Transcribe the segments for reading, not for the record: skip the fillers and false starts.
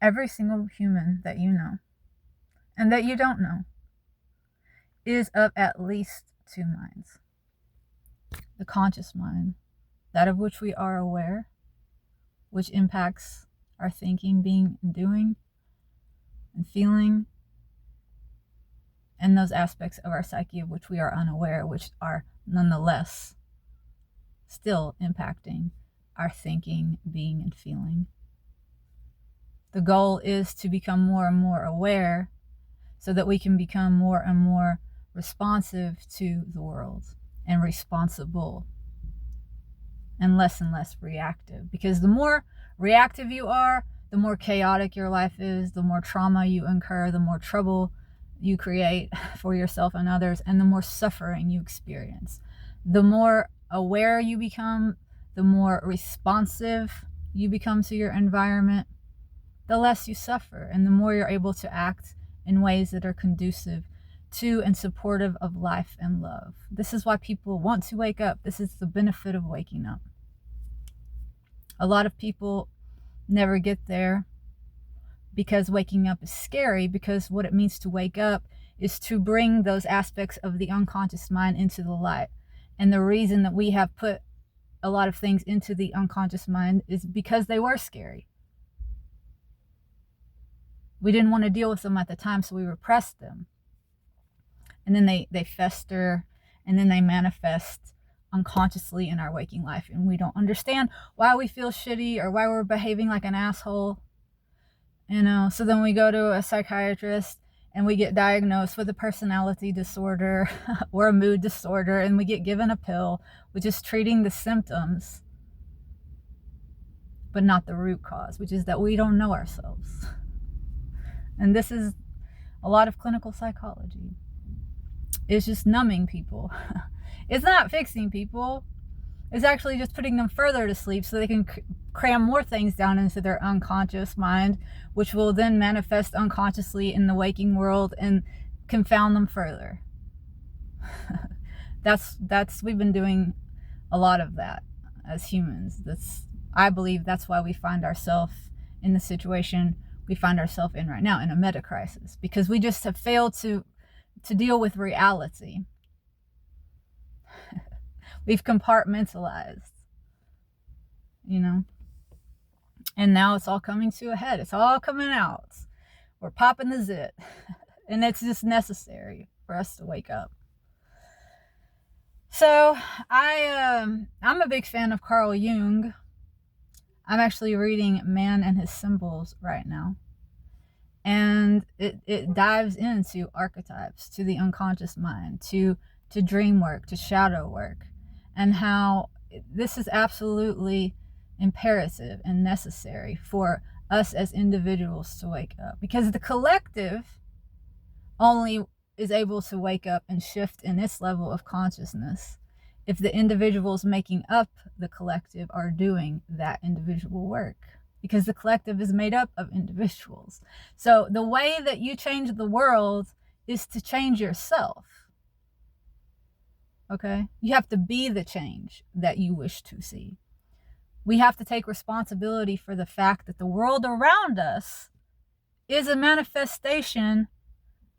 Every single human that you know and that you don't know is of at least two minds. The conscious mind, that of which we are aware, which impacts our thinking, being, and doing, and feeling, and those aspects of our psyche of which we are unaware, which are nonetheless still impacting our thinking, being, and feeling. The goal is to become more and more aware so that we can become more and more responsive to the world and responsible and less reactive. Because the more reactive you are, the more chaotic your life is, the more trauma you incur, the more trouble you create for yourself and others, and the more suffering you experience. The more aware you become, the more responsive you become to your environment, the less you suffer, and the more you're able to act in ways that are conducive to and supportive of life and love. This is why people want to wake up. This is the benefit of waking up. A lot of people never get there because waking up is scary, because what it means to wake up is to bring those aspects of the unconscious mind into the light. And the reason that we have put a lot of things into the unconscious mind is because they were scary. We didn't want to deal with them at the time, so we repressed them. And then they fester, and then they manifest unconsciously in our waking life. And we don't understand why we feel shitty or why we're behaving like an asshole. So then we go to a psychiatrist and we get diagnosed with a personality disorder or a mood disorder, and we get given a pill, which is treating the symptoms, but not the root cause, which is that we don't know ourselves. And this is a lot of clinical psychology. It's just numbing people. It's not fixing people. It's actually just putting them further to sleep so they can cram more things down into their unconscious mind, which will then manifest unconsciously in the waking world and confound them further. We've been doing a lot of that as humans. I believe that's why we find ourselves in the situation we find ourselves in right now, in a meta crisis, because we just have failed to deal with reality. We've compartmentalized, and now it's all coming to a head. It's all coming out. We're popping the zit, and it's just necessary for us to wake up. So I'm a big fan of Carl Jung. I'm actually reading Man and His Symbols right now. And it dives into archetypes, to the unconscious mind, to dream work, to shadow work, and how this is absolutely imperative and necessary for us as individuals to wake up. Because the collective only is able to wake up and shift in its level of consciousness if the individuals making up the collective are doing that individual work, because the collective is made up of individuals. So the way that you change the world is to change yourself. Okay? You have to be the change that you wish to see. We have to take responsibility for the fact that the world around us is a manifestation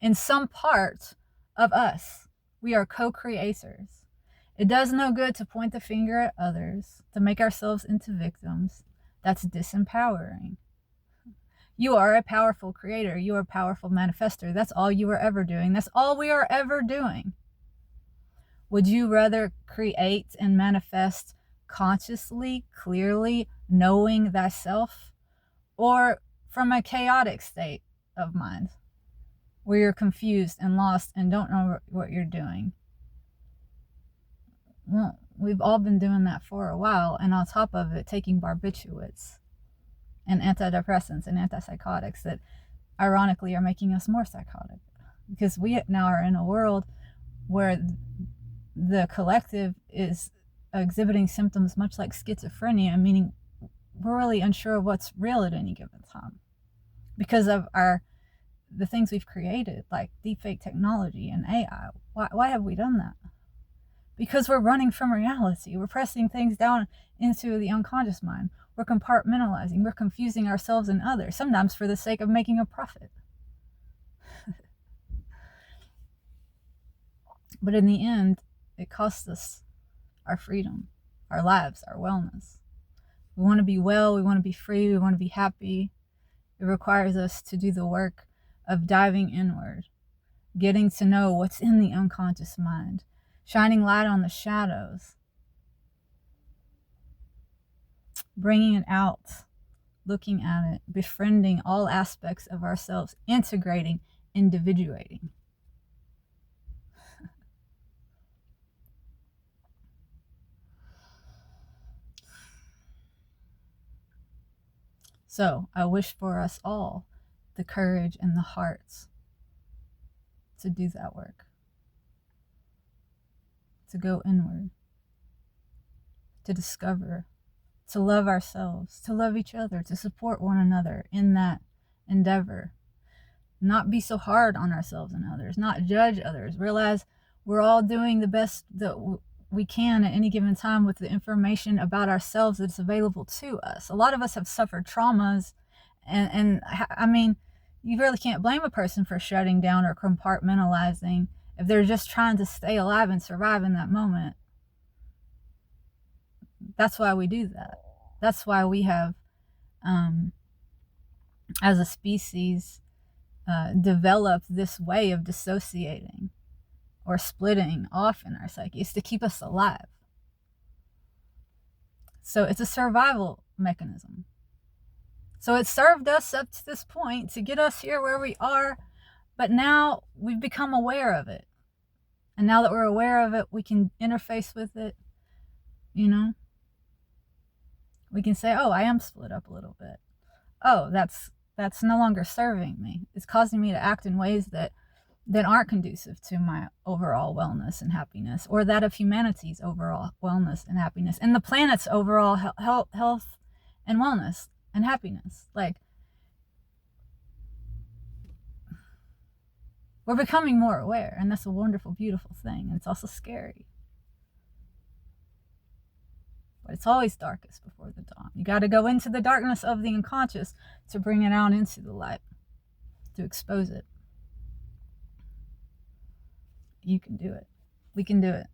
in some part of us. We are co-creators. It does no good to point the finger at others, to make ourselves into victims. That's disempowering. You are a powerful creator. You are a powerful manifester. That's all you are ever doing. That's all we are ever doing. Would you rather create and manifest consciously, clearly, knowing thyself, or from a chaotic state of mind where you're confused and lost and don't know what you're doing? Well, we've all been doing that for a while, and on top of it, taking barbiturates and antidepressants and antipsychotics that ironically are making us more psychotic, because we now are in a world where the collective is exhibiting symptoms much like schizophrenia, meaning we're really unsure of what's real at any given time because of the things we've created, like deepfake technology and AI. Why have we done that? Because we're running from reality. We're pressing things down into the unconscious mind. We're compartmentalizing. We're confusing ourselves and others, sometimes for the sake of making a profit. But in the end, it costs us our freedom, our lives, our wellness. We want to be well, we want to be free, we want to be happy. It requires us to do the work of diving inward, getting to know what's in the unconscious mind, shining light on the shadows, bringing it out, looking at it, befriending all aspects of ourselves, integrating, individuating. So I wish for us all the courage and the hearts to do that work, to go inward, to discover, to love ourselves, to love each other, to support one another in that endeavor. Not be so hard on ourselves and others, not judge others. Realize we're all doing the best that we can at any given time with the information about ourselves that's available to us. A lot of us have suffered traumas, and I mean, you really can't blame a person for shutting down or compartmentalizing if they're just trying to stay alive and survive in that moment. That's why we do that. That's why we have, as a species, developed this way of dissociating or splitting off in our psyche. It's to keep us alive. So it's a survival mechanism. So it served us up to this point to get us here where we are, but now we've become aware of it. And now that we're aware of it, we can interface with it, you know? We can say, oh, I am split up a little bit. Oh, that's no longer serving me. It's causing me to act in ways that aren't conducive to my overall wellness and happiness, or that of humanity's overall wellness and happiness, and the planet's overall health and wellness and happiness. Like, we're becoming more aware, and that's a wonderful, beautiful thing. And it's also scary. But it's always darkest before the dawn. You got to go into the darkness of the unconscious to bring it out into the light, to expose it. You can do it. We can do it.